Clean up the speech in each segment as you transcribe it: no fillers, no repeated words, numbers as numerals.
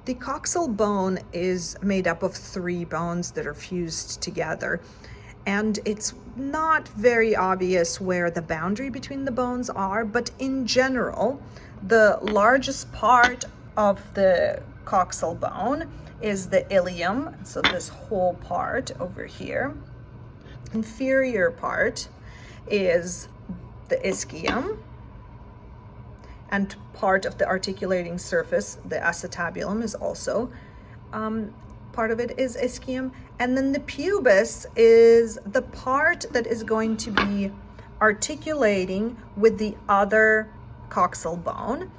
The coxal bone is made up of 3 bones that are fused together, and it's not very obvious where the boundary between the bones are, but in general, the largest part of the coxal bone is the ilium, so this whole part over here. Inferior part is the ischium, and part of the articulating surface, the acetabulum, is also part of it is ischium. And then the pubis is the part that is going to be articulating with the other coxal bone.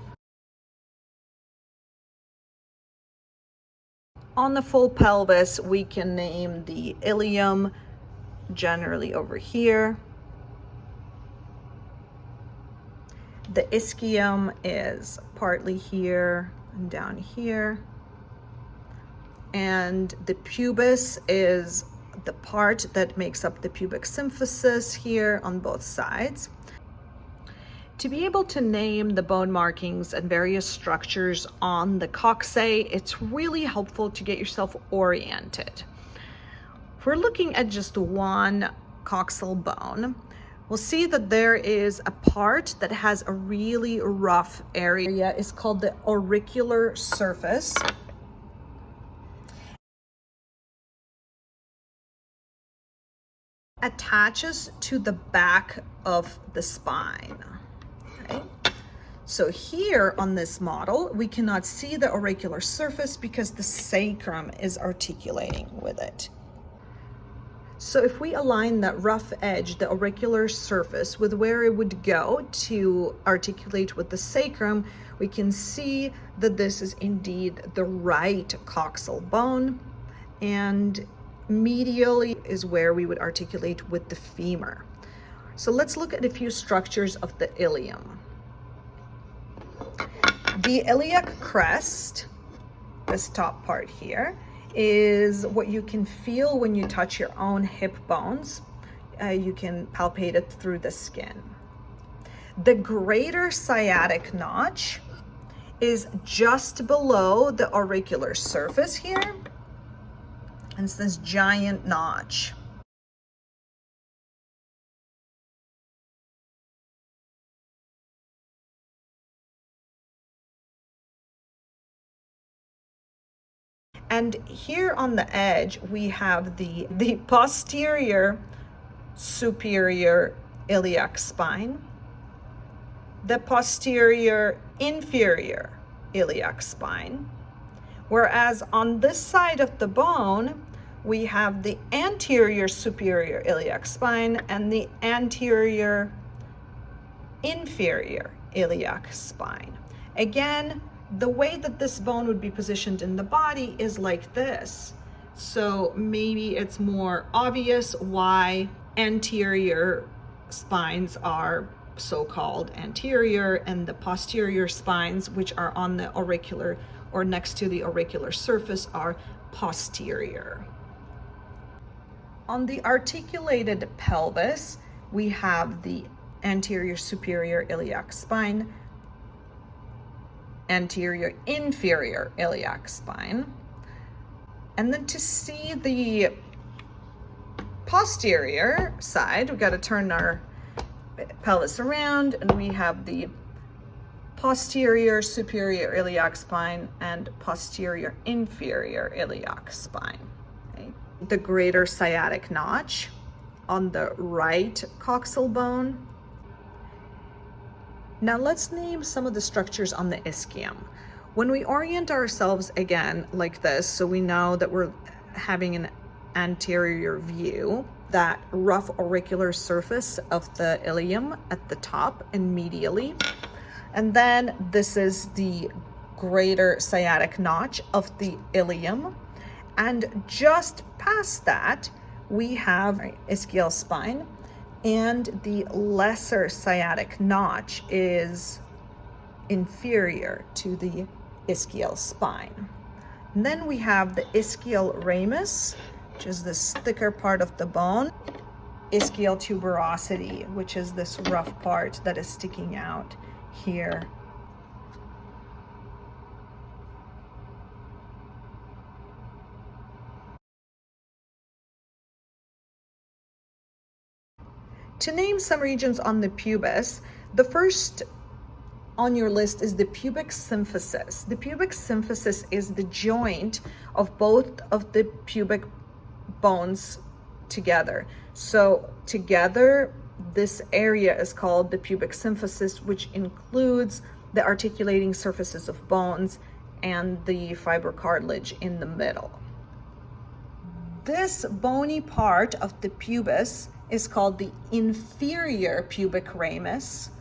On the full pelvis, we can name the ilium generally over here. The ischium is partly here and down here. And the pubis is the part that makes up the pubic symphysis here on both sides. To be able to name the bone markings and various structures on the coxae, it's really helpful to get yourself oriented. If we're looking at just one coxal bone, we'll see that there is a part that has a really rough area. It's called the auricular surface. Attaches to the back of the spine. Okay? So here on this model, we cannot see the auricular surface because the sacrum is articulating with it. So if we align that rough edge, the auricular surface, with where it would go to articulate with the sacrum, we can see that this is indeed the right coxal bone, and medially is where we would articulate with the femur. So let's look at a few structures of the ilium. The iliac crest, this top part here, is what you can feel when you touch your own hip bones. You can palpate it through the skin. The greater sciatic notch is just below the auricular surface here. And it's this giant notch. And here on the edge, we have the posterior superior iliac spine, the posterior inferior iliac spine, whereas on this side of the bone, we have the anterior superior iliac spine and the anterior inferior iliac spine. Again, the way that this bone would be positioned in the body is like this. So maybe it's more obvious why anterior spines are so-called anterior and the posterior spines, which are on the auricular or next to the auricular surface, are posterior. On the articulated pelvis, we have the anterior superior iliac spine, anterior inferior iliac spine. And then to see the posterior side, we've got to turn our pelvis around, and we have the posterior superior iliac spine and posterior inferior iliac spine. Okay. The greater sciatic notch on the right coxal bone. Now let's name some of the structures on the ischium. When we orient ourselves again like this, so we know that we're having an anterior view, that rough auricular surface of the ilium at the top and medially. And then this is the greater sciatic notch of the ilium. And just past that, we have ischial spine, and the lesser sciatic notch is inferior to the ischial spine. And then we have the ischial ramus, which is this thicker part of the bone, ischial tuberosity, which is this rough part that is sticking out here. To name some regions on the pubis, the first on your list is the pubic symphysis. The pubic symphysis is the joint of both of the pubic bones together. So together, this area is called the pubic symphysis, which includes the articulating surfaces of bones and the fibrocartilage in the middle. This bony part of the pubis is called the inferior pubic ramus,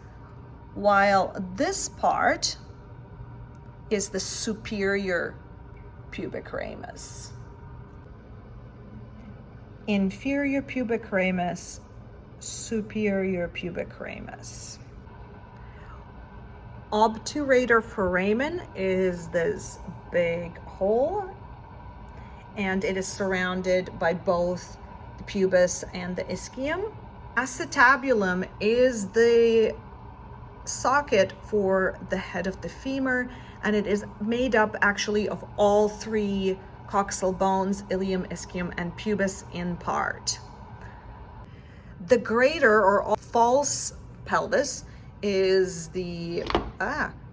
while this part is the superior pubic ramus. Inferior pubic ramus, superior pubic ramus. Obturator foramen is this big hole, and it is surrounded by both the pubis and the ischium. Acetabulum is the socket for the head of the femur, and it is made up actually of all three coxal bones, ilium, ischium, and pubis in part. The greater or false pelvis is the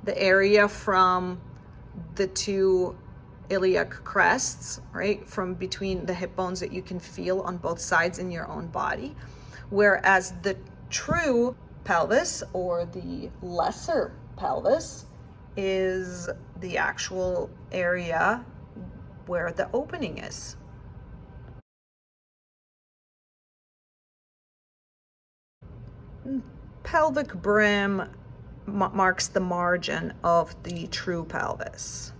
area from the two iliac crests, right, from between the hip bones that you can feel on both sides in your own body, whereas the true pelvis or the lesser pelvis is the actual area where the opening is. Pelvic brim marks the margin of the true pelvis.